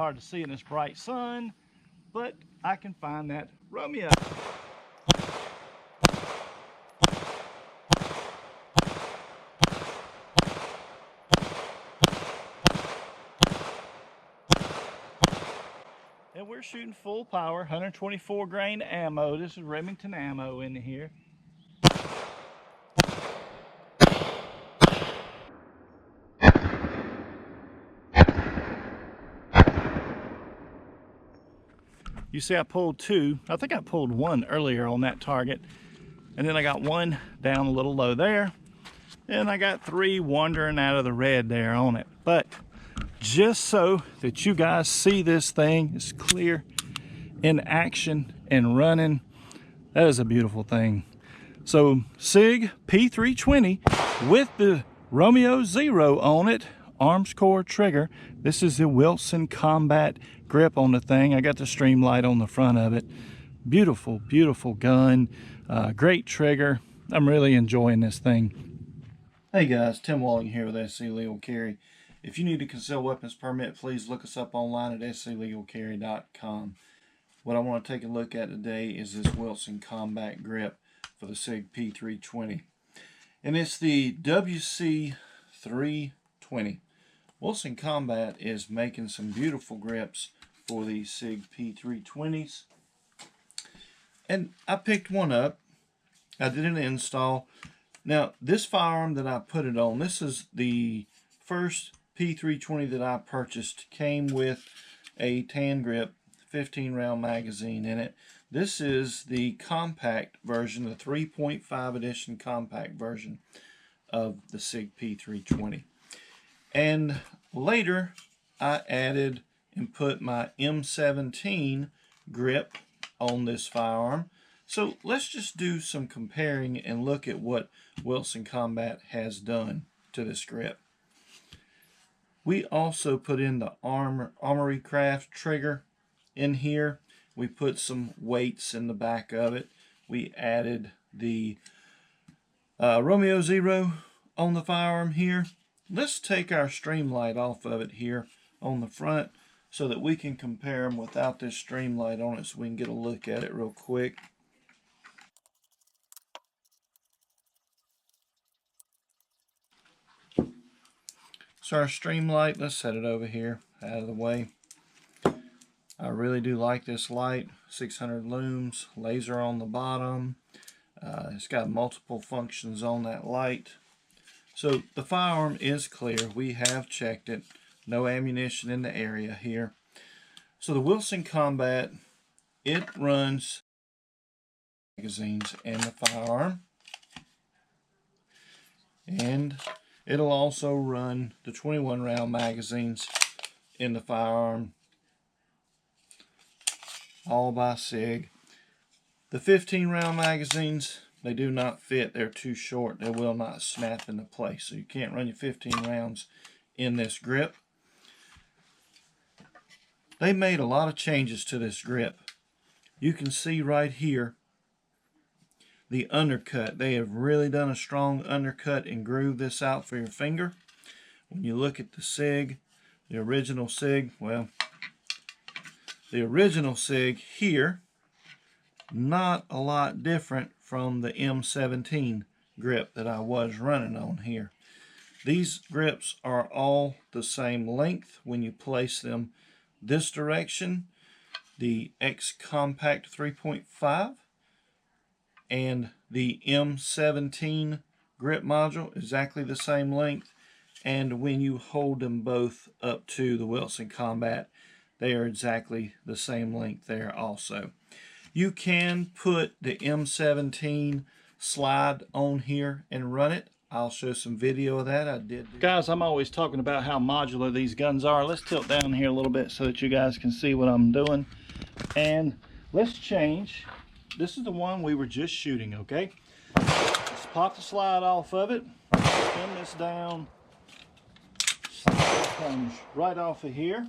hard to see in this bright sun, but I can find that Romeo. And we're shooting full power, 124 grain ammo. This is Remington ammo in here. You see I pulled two. I think I pulled one earlier on that target. And then I got one down a little low there. And I got three wandering out of the red there on it. But just so that you guys see this thing is clear in action and running, that is a beautiful thing. So Sig P320 with the Romeo Zero on it, arms core trigger. This is the Wilson Combat grip on the thing. I got the stream light on the front of it. Beautiful, beautiful gun. Great trigger. I'm really enjoying this thing. Hey guys, Tim Walling here with SC Legal Carry. If you need a concealed weapons permit, please look us up online at sclegalcarry.com. What I want to take a look at today is this Wilson Combat grip for the Sig P320. And it's the WC320. Wilson Combat is making some beautiful grips for the Sig P320s. And I picked one up. I did an install. Now, this firearm that I put it on, this is the first P320 that I purchased. Came with a tan grip, 15 round magazine in it. This is the compact version, the 3.5 edition compact version of the Sig P320. And later I added and put my M17 grip on this firearm. So let's just do some comparing and look at what Wilson Combat has done to this grip. We also put in the Amory Craft Trigger in here. We put some weights in the back of it. We added the Romeo Zero on the firearm here. Let's take our stream light off of it here on the front so that we can compare them without this stream light on it so we can get a look at it real quick. So our stream light, let's set it over here out of the way. I really do like this light, 600 looms, laser on the bottom. It's got multiple functions on that light. So the firearm is clear. We have checked it. No ammunition in the area here. So the Wilson Combat, it runs magazines in the firearm. And it'll also run the 21 round magazines in the firearm, all by Sig. The 15 round magazines, they do not fit. They're too short. They will not snap into place. So you can't run your 15 rounds in this grip. They made a lot of changes to this grip. You can see right here the undercut. They have really done a strong undercut and grooved this out for your finger. When you look at the Sig, the original Sig, well, the original Sig here, not a lot different from the M17 grip that I was running on here. These grips are all the same length when you place them this direction. The X Compact 3.5 and the M17 grip module, exactly the same length. And when you hold them both up to the Wilson Combat, they are exactly the same length there also. You can put the M17 slide on here and run it. I'll show some video of that. I did. Guys, I'm always talking about how modular these guns are. Let's tilt down here a little bit so that you guys can see what I'm doing. And let's change. This is the one we were just shooting, okay? Let's pop the slide off of it, pin this down, slide comes right off of here.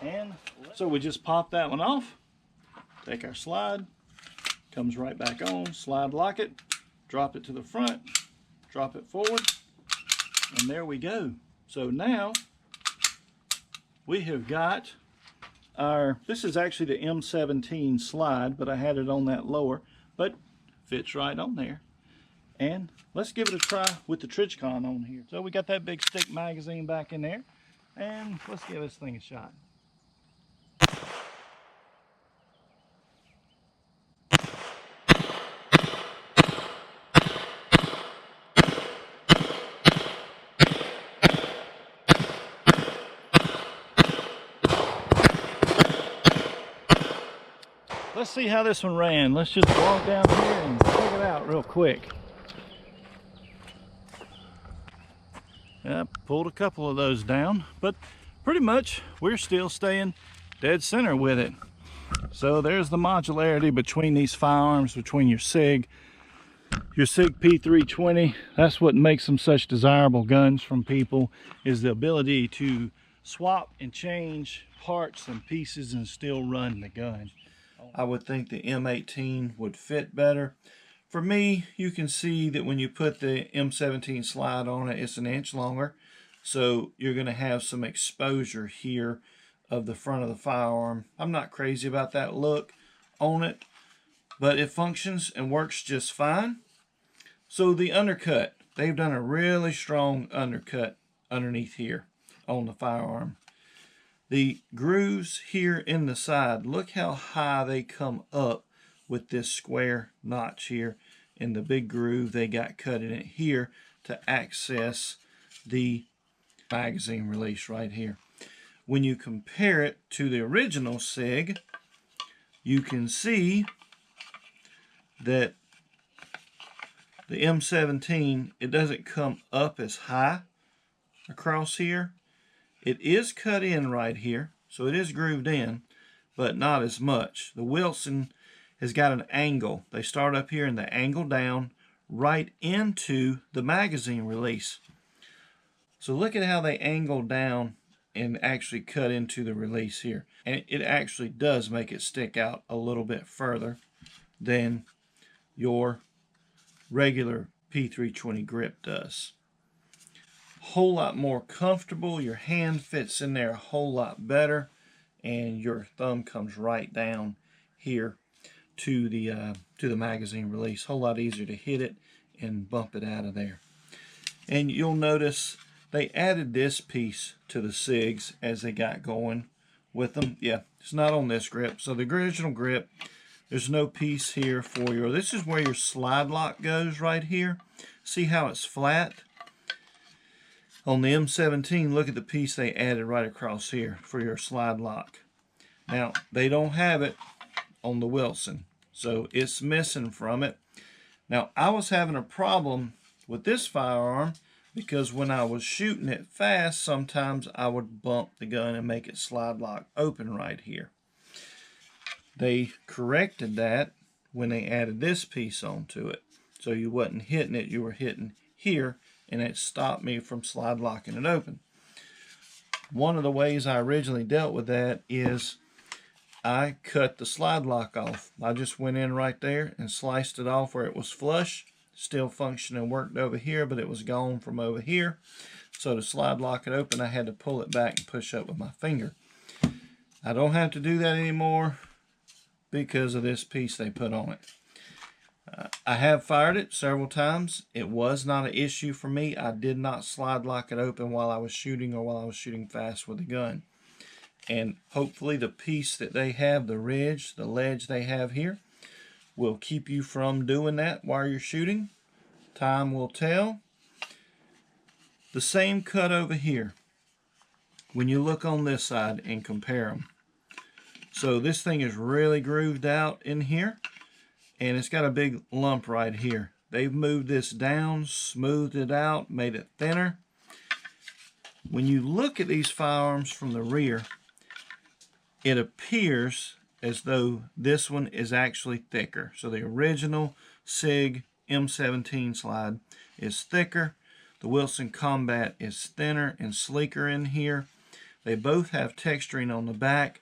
And so we just pop that one off, take our slide, comes right back on, slide lock it, drop it to the front, drop it forward, and there we go. So now we have got this is actually the M17 slide, but I had it on that lower, but fits right on there. And let's give it a try with the Trijicon on here. So we got that big stick magazine back in there, and let's give this thing a shot. Let's see how this one ran. Let's just walk down here and check it out real quick. Yep, pulled a couple of those down, but pretty much we're still staying dead center with it. So there's the modularity between these firearms, between your Sig P320. That's what makes them such desirable guns from people, is the ability to swap and change parts and pieces and still run the gun. I would think the M18 would fit better. For me, you can see that when you put the M17 slide on it, it's an inch longer. So you're going to have some exposure here of the front of the firearm. I'm not crazy about that look on it, but it functions and works just fine. So the undercut, they've done a really strong undercut underneath here on the firearm. The grooves here in the side, look how high they come up with this square notch here, and the big groove they got cut in it here to access the magazine release right here. When you compare it to the original Sig, you can see that the M17, it doesn't come up as high across here. It is cut in right here, so it is grooved in, but not as much. The Wilson has got an angle. They start up here and they angle down right into the magazine release. So look at how they angle down and actually cut into the release here. And it actually does make it stick out a little bit further than your regular P320 grip does. Whole lot more comfortable. Your hand fits in there a whole lot better, and your thumb comes right down here to the magazine release. Whole lot easier to hit it and bump it out of there. And you'll notice they added this piece to the Sigs as they got going with them. Yeah, it's not on this grip. So the original grip, there's no piece here for your, this is where your slide lock goes right here. See how it's flat? On the M17, look at the piece they added right across here for your slide lock. Now, they don't have it on the Wilson, so it's missing from it. Now, I was having a problem with this firearm because when I was shooting it fast, sometimes I would bump the gun and make it slide lock open right here. They corrected that when they added this piece onto it. So you wasn't hitting it, you were hitting here, and it stopped me from slide locking it open. One of the ways I originally dealt with that is I cut the slide lock off. I just went in right there and sliced it off where it was flush. Still functioning, worked over here, but it was gone from over here. So to slide lock it open, I had to pull it back and push up with my finger. I don't have to do that anymore because of this piece they put on it. I have fired it several times. It was not an issue for me. I did not slide lock it open while I was shooting or while I was shooting fast with the gun. And hopefully the piece that they have, the ridge, the ledge they have here, will keep you from doing that while you're shooting. Time will tell. The same cut over here, when you look on this side and compare them. So this thing is really grooved out in here, and it's got a big lump right here. They've moved this down, smoothed it out, made it thinner. When you look at these firearms from the rear, it appears as though this one is actually thicker. So the original Sig M17 slide is thicker. The Wilson Combat is thinner and sleeker in here. They both have texturing on the back,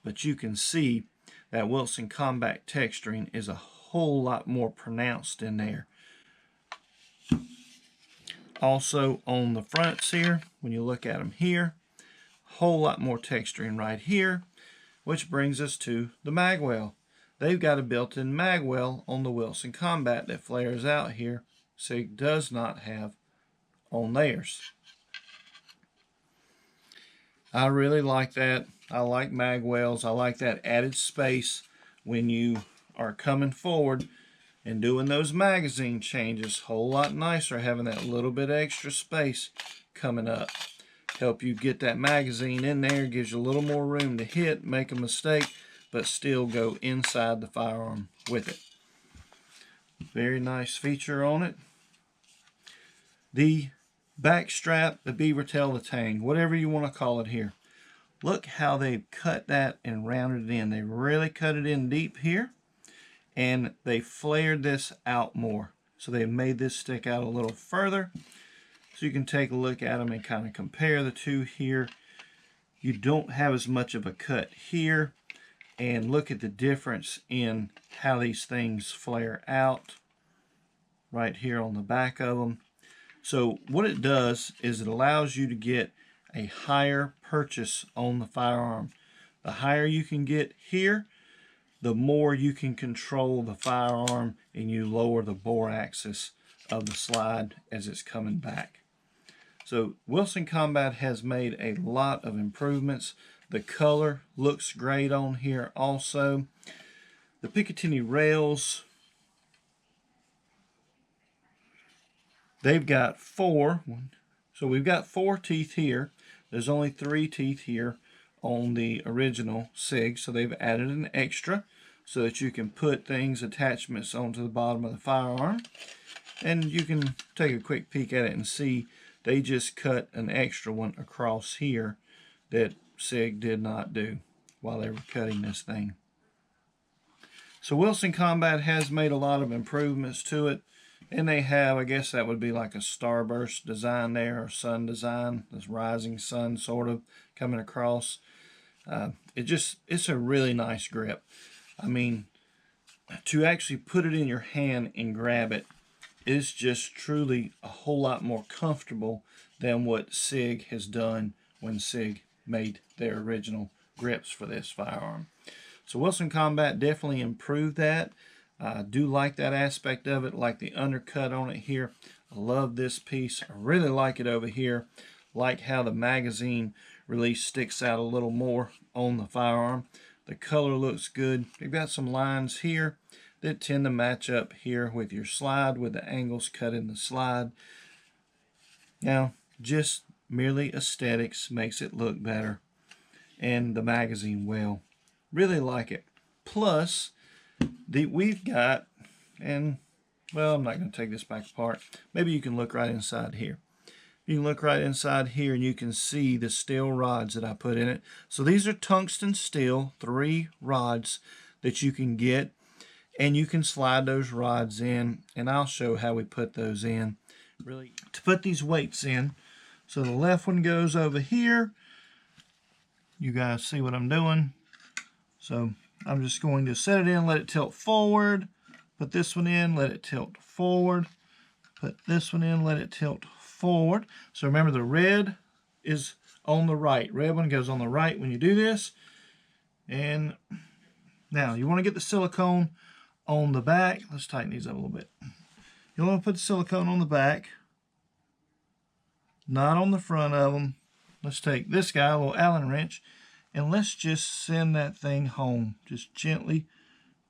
but you can see that Wilson Combat texturing is a whole lot more pronounced in there. Also on the fronts here, when you look at them here, whole lot more texturing right here. which brings us to the magwell. They've got a built-in magwell on the Wilson Combat that flares out here. Sig does not have on theirs. I really like that. I like magwells. I like that added space when you are coming forward and doing those magazine changes. Whole lot nicer having that little bit extra space coming up. Help you get that magazine in there, gives you a little more room to hit, make a mistake, but still go inside the firearm with it. Very nice feature on it. The back strap, the beaver tail, the tang, whatever you want to call it here. Look how they've cut that and rounded it in. They really cut it in deep here, and they flared this out more. So they've made this stick out a little further. So you can take a look at them and kind of compare the two here. You don't have as much of a cut here. And look at the difference in how these things flare out right here on the back of them. So what it does is it allows you to get a higher purchase on the firearm. The higher you can get here, the more you can control the firearm and you lower the bore axis of the slide as it's coming back. So Wilson Combat has made a lot of improvements. The color looks great on here also. The Picatinny rails, they've got four. So we've got 4 teeth here. There's only 3 teeth here on the original Sig. So they've added an extra so that you can put things, attachments onto the bottom of the firearm. And you can take a quick peek at it and see they just cut an extra one across here that Sig did not do while they were cutting this thing. So Wilson Combat has made a lot of improvements to it, and they have, I guess that would be like a starburst design there, or sun design, this rising sun sort of coming across. It's a really nice grip. I mean, to actually put it in your hand and grab it is just truly a whole lot more comfortable than what Sig has done when Sig made their original grips for this firearm. So Wilson Combat definitely improved that. I do like that aspect of it, like the undercut on it here. I love this piece. I really like it over here. Like how the magazine release sticks out a little more on the firearm. The color looks good. You've got some lines here that tend to match up here with your slide, with the angles cut in the slide. Now, just merely aesthetics makes it look better, and the magazine well. Really like it. Plus, we've got, and well, I'm not going to take this back apart. Maybe you can look right inside here. You can look right inside here and you can see the steel rods that I put in it. So these are tungsten steel, 3 rods that you can get, and you can slide those rods in, and I'll show how we put those in. Really, to put these weights in, so the left one goes over here. You guys see what I'm doing? So I'm just going to set it in, let it tilt forward, put this one in, let it tilt forward, put this one in, let it tilt forward. So remember, the red is on the right. Red one goes on the right when you do this. And now you want to get the silicone on the back. Let's tighten these up a little bit. You want to put the silicone on the back, not on the front of them. Let's take this guy, a little Allen wrench, and let's just send that thing home. Just gently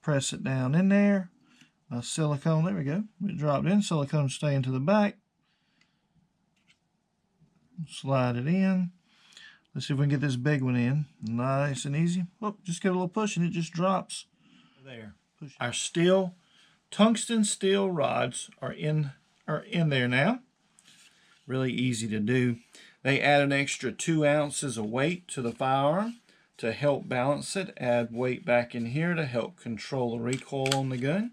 press it down in there. My silicone, there we go. It dropped in. Silicone staying to the back. Slide it in. Let's see if we can get this big one in. Nice and easy. Oh, just give it a little push and it just drops. There. Push. Our steel, tungsten steel rods are in there now. Really easy to do. They add an extra 2 ounces of weight to the firearm to help balance it. Add weight back in here to help control the recoil on the gun.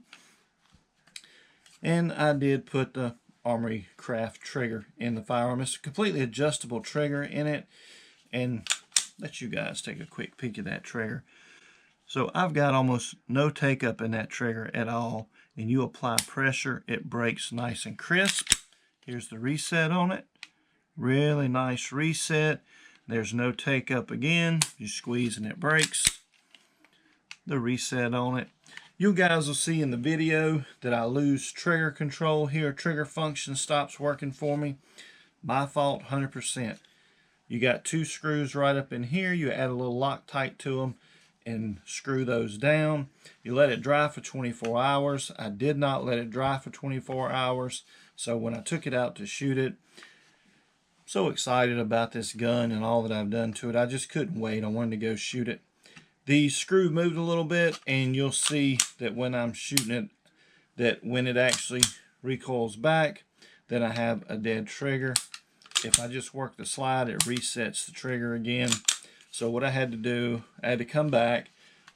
And I did put the Amory Craft trigger in the firearm. It's a completely adjustable trigger in it, and let you guys take a quick peek at that trigger. So I've got almost no take up in that trigger at all, and you apply pressure, it breaks nice and crisp. Here's the reset on it. Really nice reset. There's no take up again. You squeeze and it breaks. the reset on it. You guys will see in the video that I lose trigger control here. Trigger function stops working for me. My fault, 100%. You got 2 screws right up in here. You add a little Loctite to them and screw those down. You let it dry for 24 hours. I did not let it dry for 24 hours. So when I took it out to shoot it, so excited about this gun and all that I've done to it. I just couldn't wait. I wanted to go shoot it. The screw moved a little bit, and you'll see that when I'm shooting it, that when it actually recoils back, then I have a dead trigger. If I just work the slide, it resets the trigger again. So what I had to do, I had to come back,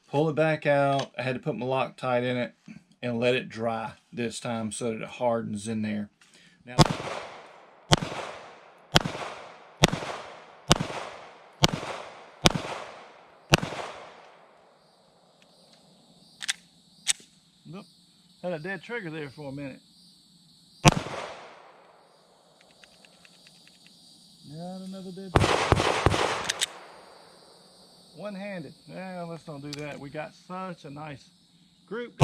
pull it back out. I had to put my Loctite in it and let it dry this time so that it hardens in there. Now, nope, had a dead trigger there for a minute. Not another dead trigger. One-handed. Yeah, let's don't do that. We got such a nice group.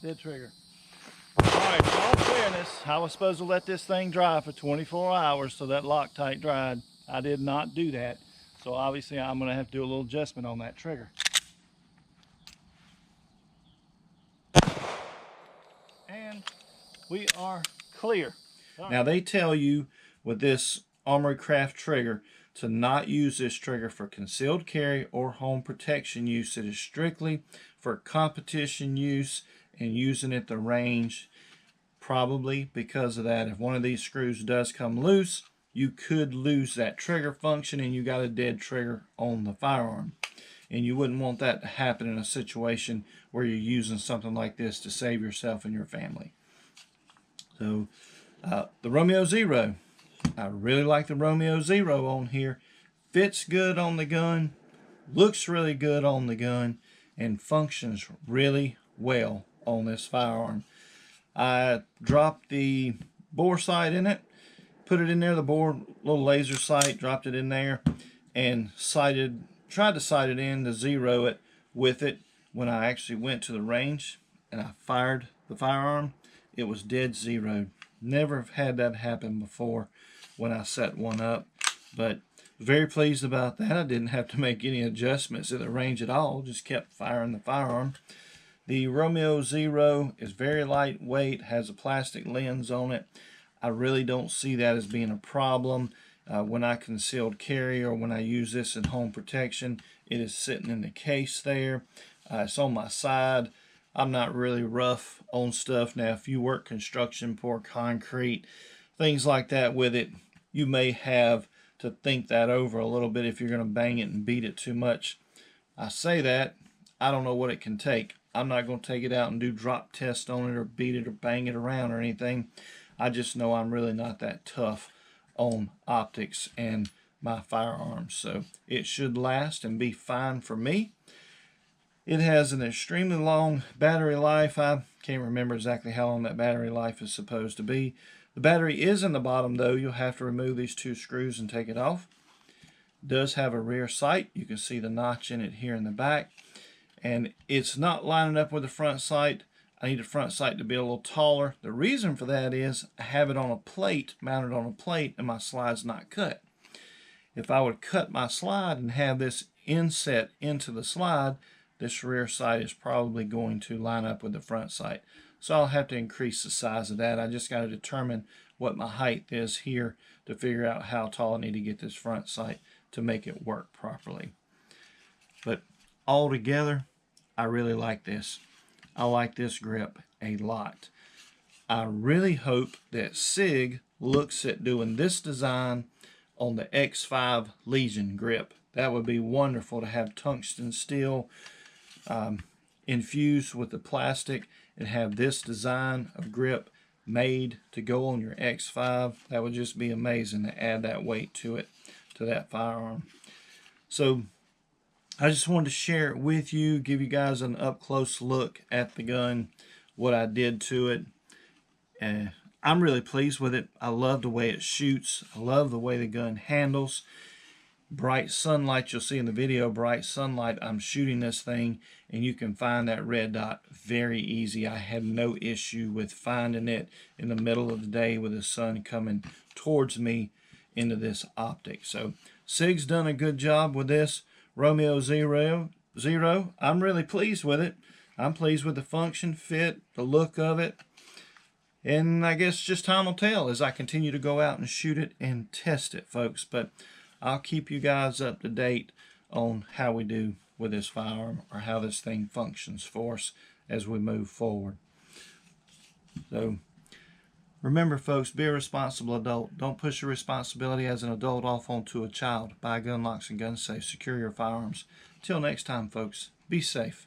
Dead trigger. Alright, in all fairness, I was supposed to let this thing dry for 24 hours so that Loctite dried. I did not do that. So obviously I'm going to have to do a little adjustment on that trigger. And we are clear. Now they tell you with this Amory Craft trigger to not use this trigger for concealed carry or home protection use. It is strictly for competition use and using at the range. Probably because of that, if one of these screws does come loose, you could lose that trigger function and you got a dead trigger on the firearm. And you wouldn't want that to happen in a situation where you're using something like this to save yourself and your family. So the Romeo Zero, I really like the Romeo Zero on here. Fits good on the gun, looks really good on the gun, and functions really well on this firearm. I dropped the bore sight in it, put it in there, the bore little laser sight, dropped it in there, and tried to sight it in to zero it with it. When I actually went to the range and I fired the firearm, it was dead zeroed. Never have had that happen before when I set one up, but very pleased about that. I didn't have to make any adjustments at the range at all, just kept firing the firearm. The Romeo Zero is very lightweight, has a plastic lens on it. I really don't see that as being a problem. When I concealed carry or when I use this in home protection, it is sitting in the case there. It's on my side. I'm not really rough on stuff. Now, if you work construction, pour concrete, things like that with it, you may have to think that over a little bit if you're going to bang it and beat it too much. I say that, I don't know what it can take. I'm not going to take it out and do drop tests on it or beat it or bang it around or anything. I just know I'm really not that tough on optics and my firearms. So it should last and be fine for me. It has an extremely long battery life. I can't remember exactly how long that battery life is supposed to be. The battery is in the bottom though. You'll have to remove these 2 screws and take it off. It does have a rear sight. You can see the notch in it here in the back. And it's not lining up with the front sight. I need the front sight to be a little taller. The reason for that is I have it on a plate, mounted on a plate, and my slide's not cut. If I would cut my slide and have this inset into the slide, this rear sight is probably going to line up with the front sight. So I'll have to increase the size of that. I just got to determine what my height is here to figure out how tall I need to get this front sight to make it work properly. But altogether, I really like this. I like this grip a lot. I really hope that Sig looks at doing this design on the X5 Legion grip. That would be wonderful to have tungsten steel infused with the plastic and have this design of grip made to go on your X5. That would just be amazing to add that weight to it, to that firearm. So I just wanted to share it with you, give you guys an up-close look at the gun, what I did to it. I'm really pleased with it. I love the way it shoots. I love the way the gun handles. bright sunlight, you'll see in the video, bright sunlight, I'm shooting this thing and you can find that red dot very easy. I had no issue with finding it in the middle of the day with the sun coming towards me into this optic. So Sig's done a good job with this Romeo Zero. I'm really pleased with it. I'm pleased with the function, fit, the look of it. And I guess just time will tell as I continue to go out and shoot it and test it, folks. But I'll keep you guys up to date on how we do with this firearm, or how this thing functions for us as we move forward. So remember, folks, be a responsible adult. Don't push your responsibility as an adult off onto a child. Buy gun locks and gun safes. Secure your firearms. Till next time, folks, be safe.